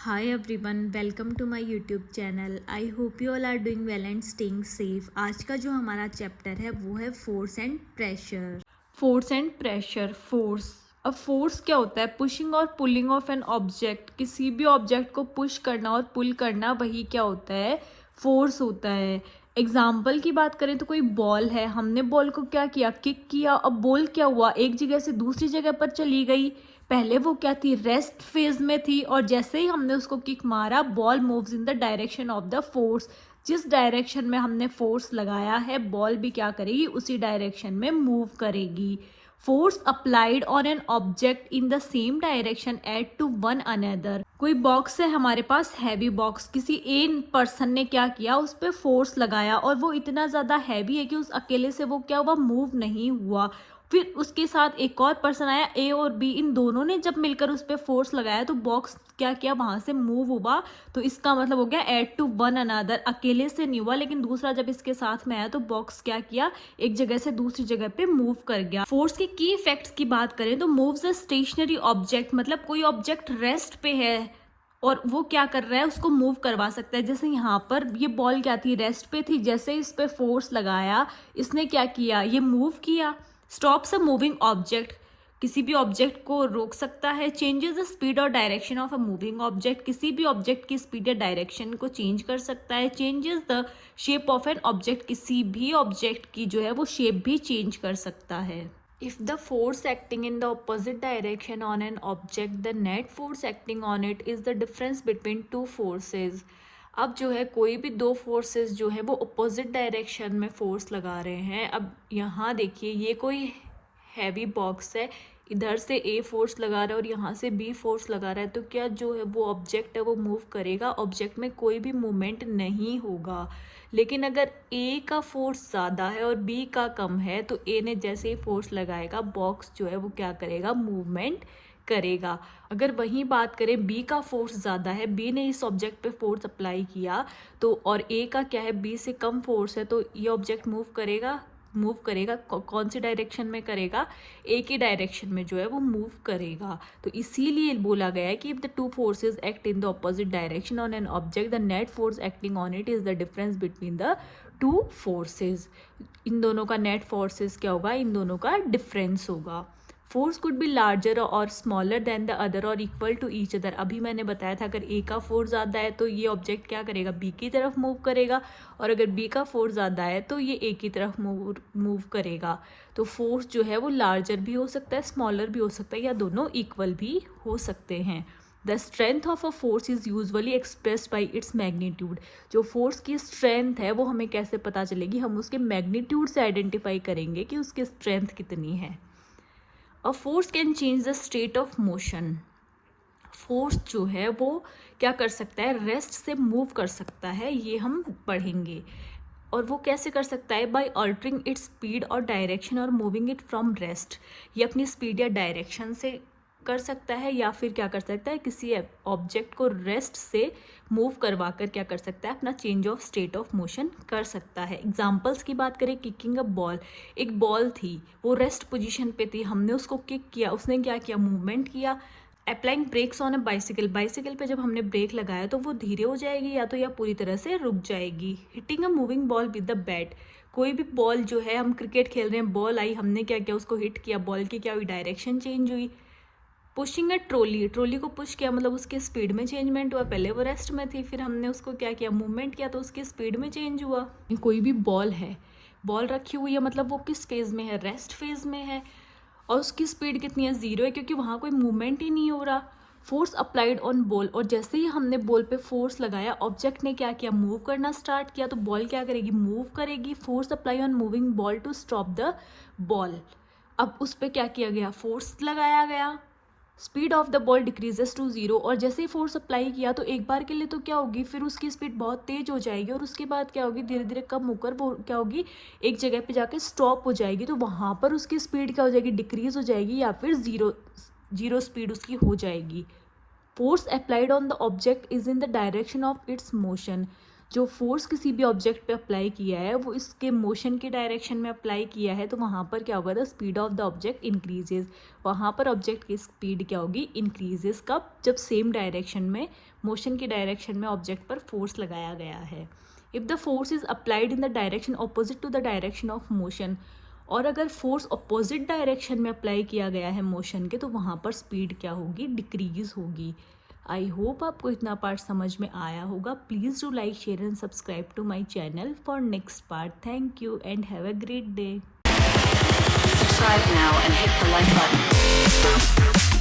Hi everyone, welcome to my YouTube channel. I hope you all are doing well and staying safe. आज का जो हमारा chapter है वो है force and pressure. Force and pressure. Force, अब force क्या होता है? पुशिंग और पुलिंग ऑफ एन ऑब्जेक्ट। किसी भी ऑब्जेक्ट को पुश करना और पुल करना, वही क्या होता है? फोर्स होता है। एग्जाम्पल की बात करें तो कोई बॉल है, हमने बॉल को क्या किया? किक किया। अब बॉल क्या हुआ? एक जगह से दूसरी जगह पर चली गई। पहले वो क्या थी? रेस्ट फेज में थी, और जैसे ही हमने उसको किक मारा, ball moves in the direction of the force. जिस डायरेक्शन में हमने फोर्स लगाया है, बॉल भी क्या करेगी? उसी डायरेक्शन में मूव करेगी। Force applied on an object in the same direction at to one another. कोई बॉक्स है हमारे पास, हैवी बॉक्स, किसी एक पर्सन ने क्या किया? उस पर फोर्स लगाया, और वो इतना ज़्यादा हैवी है कि उस अकेले से वो क्या हुआ? मूव नहीं हुआ। फिर उसके साथ एक और पर्सन आया, ए और बी, इन दोनों ने जब मिलकर उस पर फोर्स लगाया तो बॉक्स क्या किया? वहां से मूव हुआ। तो इसका मतलब हो गया एड टू वन अनदर। अकेले से नहीं हुआ, लेकिन दूसरा जब इसके साथ में आया तो बॉक्स क्या किया? एक जगह से दूसरी जगह पे मूव कर गया। फोर्स के की इफेक्ट्स की बात करें तो मूव्स अ स्टेशनरी ऑब्जेक्ट, मतलब कोई ऑब्जेक्ट रेस्ट पे है और वो क्या कर रहा है? उसको मूव करवा सकता है। जैसे यहाँ पर ये बॉल क्या थी? रेस्ट पे थी। जैसे इस पे फोर्स लगाया, इसने क्या किया? ये मूव किया। स्टॉप्स अ मूविंग ऑब्जेक्ट, किसी भी ऑब्जेक्ट को रोक सकता है। चेंजेस द स्पीड और direction of a moving object, किसी भी ऑब्जेक्ट की स्पीड या डायरेक्शन को चेंज कर सकता है। Changes the shape of an object, किसी भी ऑब्जेक्ट की जो है वो शेप भी चेंज कर सकता है। If the force acting in the opposite direction on an object, the net force acting on it is the difference between two forces. अब जो है कोई भी दो फोर्सेस जो है वो अपोजिट डायरेक्शन में फोर्स लगा रहे हैं। अब यहाँ देखिए, ये कोई हैवी बॉक्स है, इधर से ए फोर्स लगा रहा है और यहाँ से बी फोर्स लगा रहा है, तो क्या जो है वो ऑब्जेक्ट है वो मूव करेगा? ऑब्जेक्ट में कोई भी मूवमेंट नहीं होगा। लेकिन अगर ए का फोर्स ज़्यादा है और बी का कम है, तो ए ने जैसे ही फोर्स लगाएगा, बॉक्स जो है वो क्या करेगा? मूवमेंट करेगा। अगर वहीं बात करें, बी का फोर्स ज़्यादा है, बी ने इस ऑब्जेक्ट पे फोर्स अप्लाई किया, तो और ए का क्या है? बी से कम फोर्स है, तो ये ऑब्जेक्ट मूव करेगा कौन सी डायरेक्शन में करेगा? एक ही डायरेक्शन में जो है वो मूव करेगा। तो इसीलिए बोला गया है कि if the two forces act in the opposite direction on an object, the net force acting on it is the difference between the two forces. इन दोनों का नेट फोर्सेस क्या होगा? इन दोनों का डिफरेंस होगा। फोर्स कुड बी लार्जर और smaller than the other और इक्वल टू ईच अदर। अभी मैंने बताया था, अगर ए का फोर्स ज़्यादा है तो ये ऑब्जेक्ट क्या करेगा? बी की तरफ मूव करेगा, और अगर बी का फोर्स ज़्यादा है तो ये ए की तरफ मूव करेगा। तो फोर्स जो है वो लार्जर भी हो सकता है, स्मॉलर भी हो सकता है, या दोनों इक्वल भी हो सकते हैं। The strength of a force is usually expressed by its magnitude. जो फोर्स की स्ट्रेंथ है वो हमें कैसे पता चलेगी? हम उसके मैग्नीट्यूड से आइडेंटिफाई करेंगे कि उसकी स्ट्रेंथ कितनी है। A force can change the state of motion. Force जो है वो क्या कर सकता है? रेस्ट से मूव कर सकता है, ये हम पढ़ेंगे। और वो कैसे कर सकता है? बाय अल्टरिंग इट्स स्पीड और डायरेक्शन और मूविंग इट फ्रॉम रेस्ट। ये अपनी स्पीड या डायरेक्शन से कर सकता है, या फिर क्या कर सकता है? किसी ऑब्जेक्ट को रेस्ट से मूव करवा कर क्या कर सकता है? अपना change of state of motion कर सकता है। एग्जाम्पल्स की बात करें, किकिंग अ बॉल, एक बॉल थी, वो रेस्ट पोजीशन पे थी, हमने उसको किक किया, उसने क्या किया? मूवमेंट किया। Applying breaks on a bicycle, bicycle पे जब हमने ब्रेक लगाया तो वो धीरे हो जाएगी या पूरी तरह से रुक जाएगी। Hitting a moving ball with the bat, कोई भी बॉल जो है, हम क्रिकेट खेल रहे हैं, बॉल आई, हमने क्या किया? उसको हिट किया, बॉल की क्या हुई? डायरेक्शन चेंज हुई। पुशिंग अ ट्रॉली, ट्रॉली को पुश किया, मतलब उसके स्पीड में चेंजमेंट हुआ। पहले वो रेस्ट में थी, फिर हमने उसको क्या किया? मूवमेंट किया, तो उसकी स्पीड में चेंज हुआ। कोई भी बॉल है, बॉल रखी हुई है, मतलब वो किस फेज में है? रेस्ट फेज में है, और उसकी स्पीड कितनी है? 0 है, क्योंकि वहाँ कोई मूवमेंट ही नहीं हो रहा। फोर्स अप्लाइड ऑन बॉल, और जैसे ही हमने बॉल पे फोर्स लगाया, ऑब्जेक्ट ने क्या किया? मूव करना स्टार्ट किया, तो बॉल क्या करेगी? मूव करेगी। Force apply on moving ball to stop the ball, अब उस पर क्या किया गया? फोर्स लगाया गया। Speed of the ball decreases to 0, और जैसे ही फोर्स अप्लाई किया तो एक बार के लिए तो क्या होगी? फिर उसकी स्पीड बहुत तेज हो जाएगी, और उसके बाद क्या होगी? धीरे धीरे कम होकर वो क्या होगी? एक जगह पे जाके स्टॉप हो जाएगी। तो वहाँ पर उसकी स्पीड क्या हो जाएगी? डिक्रीज हो जाएगी, या फिर जीरो स्पीड उसकी हो जाएगी। Force applied on the object is in the direction of its motion, जो फोर्स किसी भी ऑब्जेक्ट पे अप्लाई किया है वो इसके मोशन के डायरेक्शन में अप्लाई किया है, तो वहाँ पर क्या होगा, the speed of the object increases. वहाँ पर ऑब्जेक्ट की स्पीड क्या होगी, इंक्रीजेज। कब, जब सेम डायरेक्शन में, मोशन के डायरेक्शन में ऑब्जेक्ट पर फोर्स लगाया गया है। If the force is applied in the direction opposite to the direction of motion, और अगर फोर्स अपोजिट डायरेक्शन में अप्लाई किया गया है मोशन के, तो वहाँ पर स्पीड क्या होगी, डिक्रीज होगी। आई होप आपको इतना पार्ट समझ में आया होगा। Please do like, share and subscribe to my channel for next part. Thank you and have a great day. Subscribe now and hit the like button.